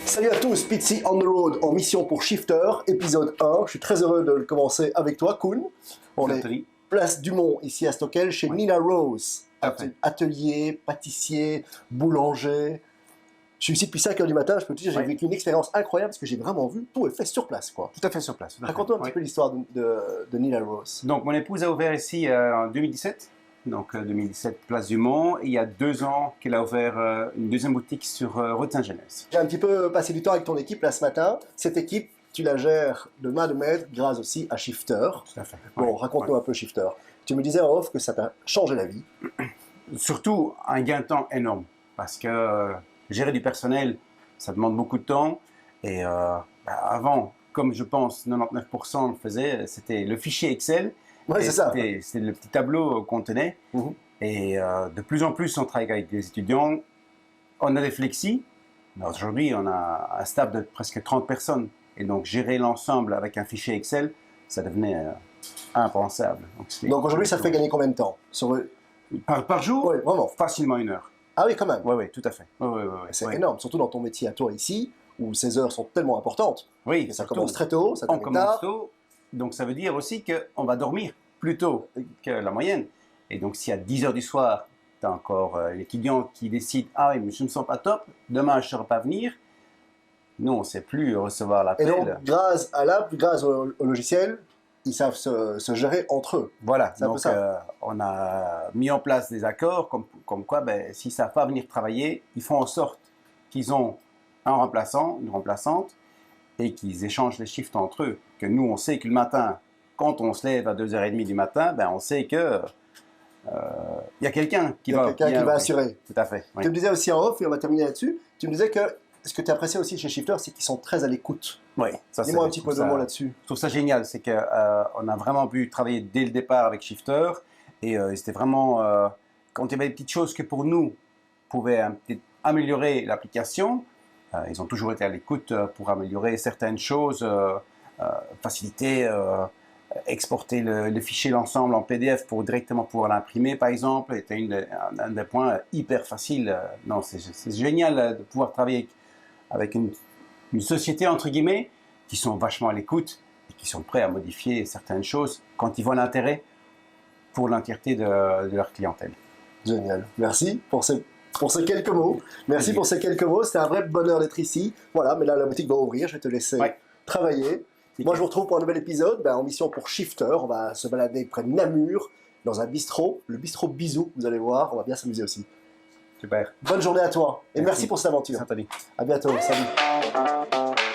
Salut à tous, Pizzi on the road en mission pour Shifter, épisode 1. Je suis très heureux de le commencer avec toi, Koen. On est place Dumont, ici à Stockel, chez Nina Rose. Atelier, pâtissier, boulanger. Je suis ici depuis 5h du matin, je peux te dire, j'ai vécu une expérience incroyable parce que j'ai vraiment vu, tout est fait sur place, quoi. Tout à fait sur place. Raconte-nous un petit peu l'histoire de Nina Rose. Donc, mon épouse a ouvert ici en 2017. Donc, 2017, place Dumont. Et il y a 2 ans qu'elle a ouvert une deuxième boutique sur rue de Saint-Genès. J'ai un petit peu passé du temps avec ton équipe là ce matin. Cette équipe, tu la gères de main de maître grâce aussi à Shifter. Tout à fait. Bon, raconte-nous un peu Shifter. Tu me disais en off que ça t'a changé la vie. Surtout un gain de temps énorme. Parce que gérer du personnel, ça demande beaucoup de temps. Et avant, comme je pense 99% le faisaient, c'était le fichier Excel. Ouais, c'est ça. C'était le petit tableau qu'on tenait. Et de plus en plus, on travaille avec des étudiants. On a des flexis. Aujourd'hui, on a un staff de presque 30 personnes. Et donc, gérer l'ensemble avec un fichier Excel, ça devenait impensable. Donc aujourd'hui, ça te fait gagner combien de temps par jour? Oui, vraiment. Facilement 1 heure. Ah oui, quand même. Oui, tout à fait. C'est énorme, surtout dans ton métier à toi ici, où ces heures sont tellement importantes. Oui, ça commence très tôt, ça termine tard. On commence tôt. Donc, ça veut dire aussi qu'on va dormir plus tôt que la moyenne. Et donc, si à 10h du soir, tu as encore l'étudiant qui décide « Ah oui, mais je ne me sens pas top, demain je ne saurais pas venir », nous, on ne sait plus recevoir l'appel. Et donc, grâce à l'app, grâce au logiciel, ils savent se gérer entre eux. Voilà, donc on a mis en place des accords comme quoi, s'ils ne savent pas venir travailler, ils font en sorte qu'ils ont un remplaçant, une remplaçante, et qu'ils échangent les shifts entre eux. Que nous, on sait que le matin, quand on se lève à 2h30 du matin, on sait que y a quelqu'un qui va assurer. Tout à fait. Tu me disais aussi en off, et on va terminer là-dessus, tu me disais que ce que tu apprécies aussi chez Shifter, c'est qu'ils sont très à l'écoute. Oui, dis-moi un petit peu de mots là-dessus. Je trouve ça génial, c'est qu'on a vraiment pu travailler dès le départ avec Shifter, et c'était vraiment, quand il y avait des petites choses que pour nous pouvaient améliorer l'application, ils ont toujours été à l'écoute pour améliorer certaines choses, faciliter, exporter le fichier, l'ensemble en PDF pour directement pouvoir l'imprimer, par exemple, était un des points hyper faciles. Non, c'est génial de pouvoir travailler avec une société, entre guillemets, qui sont vachement à l'écoute et qui sont prêts à modifier certaines choses quand ils voient l'intérêt pour l'entièreté de leur clientèle. Génial. Merci pour ces quelques mots. Merci pour ces quelques mots. C'était un vrai bonheur d'être ici. Voilà, mais là, la boutique va ouvrir. Je vais te laisser travailler. Moi, je vous retrouve pour un nouvel épisode en mission pour Shifter. On va se balader près de Namur, dans un bistrot, le bistrot Bisou. Vous allez voir, on va bien s'amuser aussi. Super. Bonne journée à toi et merci pour cette aventure. Salut. À bientôt. Salut.